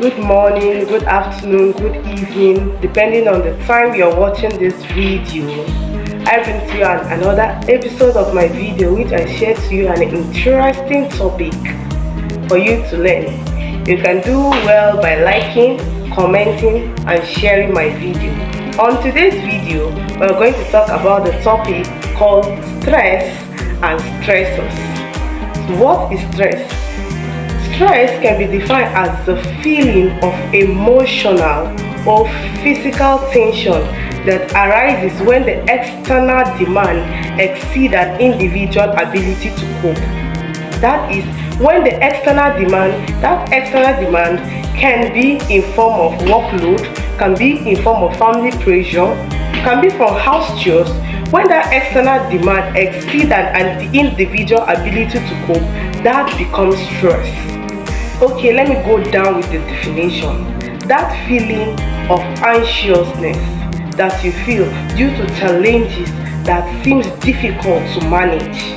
Good morning, good afternoon, good evening, depending on the time you're watching this video. I bring to you another episode of my video which I share to you an interesting topic for you to learn. You can do well by liking, commenting and sharing my video. On today's video, we're going to talk about the topic called stress and stressors. So what is stress? Stress can be defined as the feeling of emotional or physical tension that arises when the external demand exceeds an individual's ability to cope. That is, when the external demand can be in form of workload, can be in form of family pressure, can be from house chores. When that external demand exceeds an individual ability to cope, that becomes stress. Okay, let me go down with the definition. That feeling of anxiousness that you feel due to challenges that seems difficult to manage.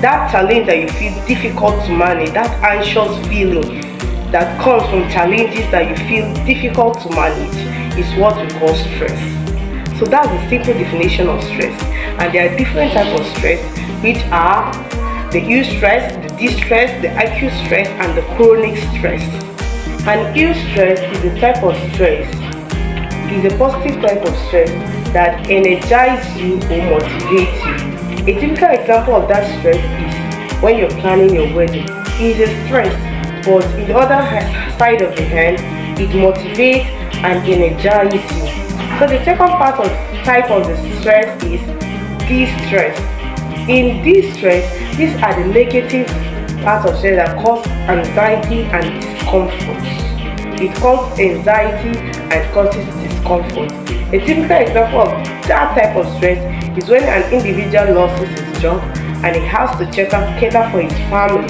That challenge that you feel difficult to manage, that anxious feeling that comes from challenges that you feel difficult to manage is what we call stress. So that's the simple definition of stress. And there are different types of stress, which are the eustress, the distress, the acute stress, and the chronic stress. An eustress is a type of stress, is a positive type of stress that energizes you or motivates you. A typical example of that stress is when you're planning your wedding. It is a stress, but in the other side of the hand, it motivates and energizes you. So the second type of the stress is distress. In distress, these are the negative parts of stress that cause anxiety and discomfort. It causes anxiety and causes discomfort. A typical example of that type of stress is when an individual loses his job and he has to cater for his family.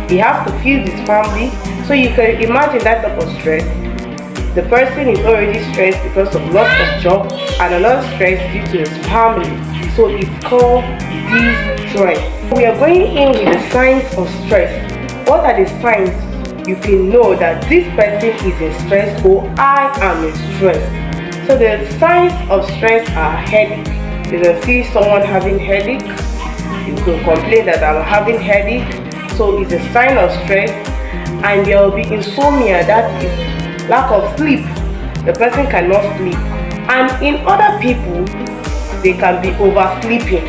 He has to feed his family. So you can imagine that type of stress. The person is already stressed because of loss of job and another stress due to his family. So it's called distress. We are going in with the signs of stress. What are the signs you can know that this person is in stress or I am in stress? So the signs of stress are headache. You can see someone having headache. You can complain that I'm having headache. So it's a sign of stress. And there will be insomnia, that is lack of sleep. The person cannot sleep. And in other people, they can be oversleeping.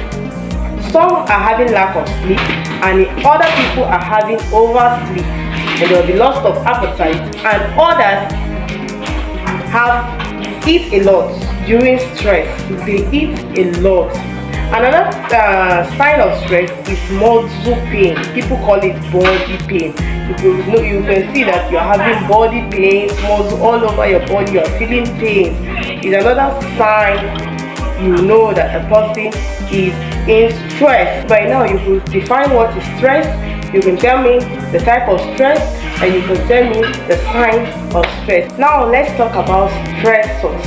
Some are having lack of sleep, and other people are having oversleep, and there will be loss of appetite, and others have eat a lot during stress. They eat a lot. Another sign of stress is muscle pain. People call it body pain. You can see that you're having body pain, muscle all over your body, you're feeling pain. It's another sign you know that a person is in stress. By now you can define what is stress, you can tell me the type of stress, and you can tell me the sign of stress. Now let's talk about stressors.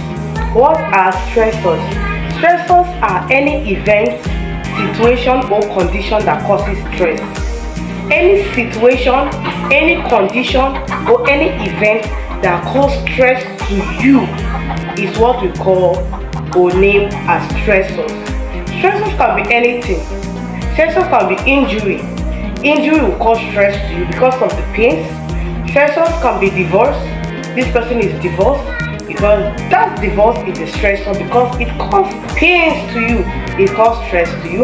What are stressors? Stressors are any event, situation or condition that causes stress. Any situation, any condition or any event that causes stress to you is what we call or name as stressors. Stressors can be anything. Stressors can be injury. Injury will cause stress to you because of the pains. Stressors can be divorce. This person is divorced because that divorce is a stressor because it causes pains to you. It causes stress to you.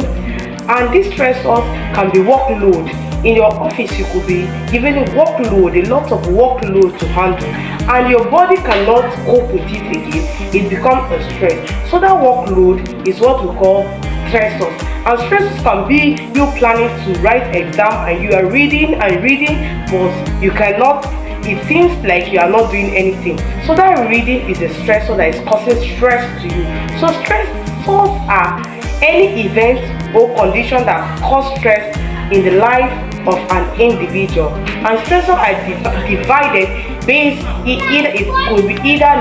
And these stressors can be workload. In your office, you could be given a workload, a lot of workload to handle, and your body cannot cope with it again. It becomes a stress. So that workload is what we call stressors. And stressors can be you planning to write exam and you are reading and reading, but you cannot. It seems like you are not doing anything. So that reading is a stressor that is causing stress to you. So stressors are any event or condition that cause stress in the life of an individual. And stressors are divided based it could be either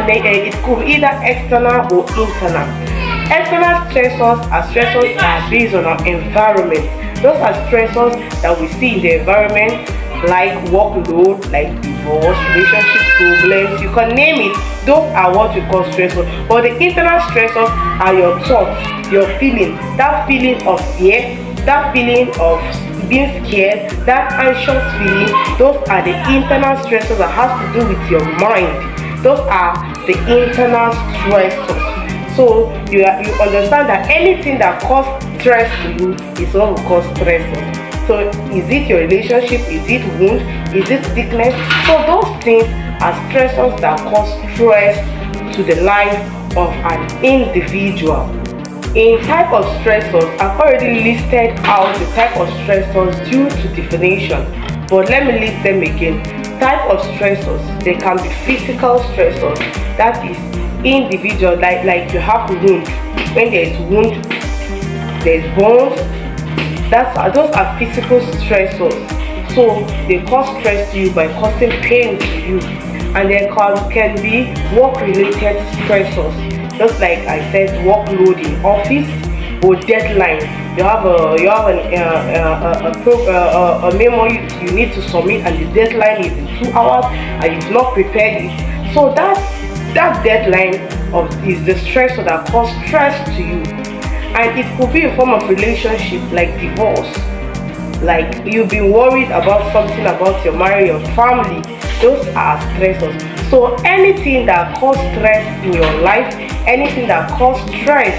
external or internal. External stressors are based on our environment. Those are stressors that we see in the environment, like workload, like divorce, relationship problems, you can name it. Those are what we call stressors. But the internal stressors are your thoughts, your feeling, that feeling of fear, that feeling of being scared, that anxious feeling. Those are the internal stressors that has to do with your mind. Those are the internal stressors. So you understand that anything that causes stress to you is what we call stressors. So is it your relationship? Is it wound? Is it sickness? So those things are stressors that cause stress to the life of an individual. In type of stressors, I've already listed out the type of stressors due to definition, but let me list them again. Type of stressors, they can be physical stressors, that is individual, like you have wound. When there is wound, there's bones. Those are physical stressors. So they cause stress to you by causing pain to you. And there can be work-related stressors, just like I said, workload in office or deadline. You have a memo you need to submit, and the deadline is in 2 hours, and you've not prepared it. So that deadline is the stressor that causes stress to you. And it could be a form of relationship, like divorce. Like you've been worried about something about your marriage, your family. Those are stressors. So anything that causes stress in your life, anything that causes stress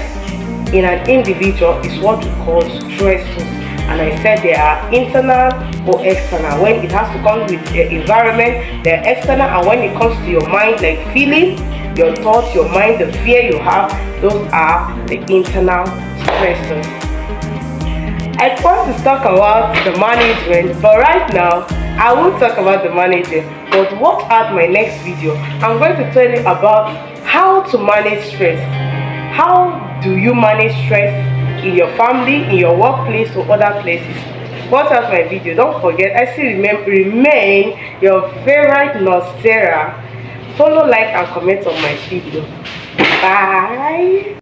in an individual is what we call stressors. And I said they are internal or external. When it has to come with the environment, they're external. And when it comes to your mind, like feeling, your thoughts, your mind, the fear you have, those are the internal stressors. I want to talk about the management, but right now I won't talk about the management. But watch out my next video. I'm going to tell you about how to manage stress. How do you manage stress in your family, in your workplace, or other places? Watch out my video. Don't forget, I still remain your favorite nurse Sarah. Follow, like, and comment on my video. Bye.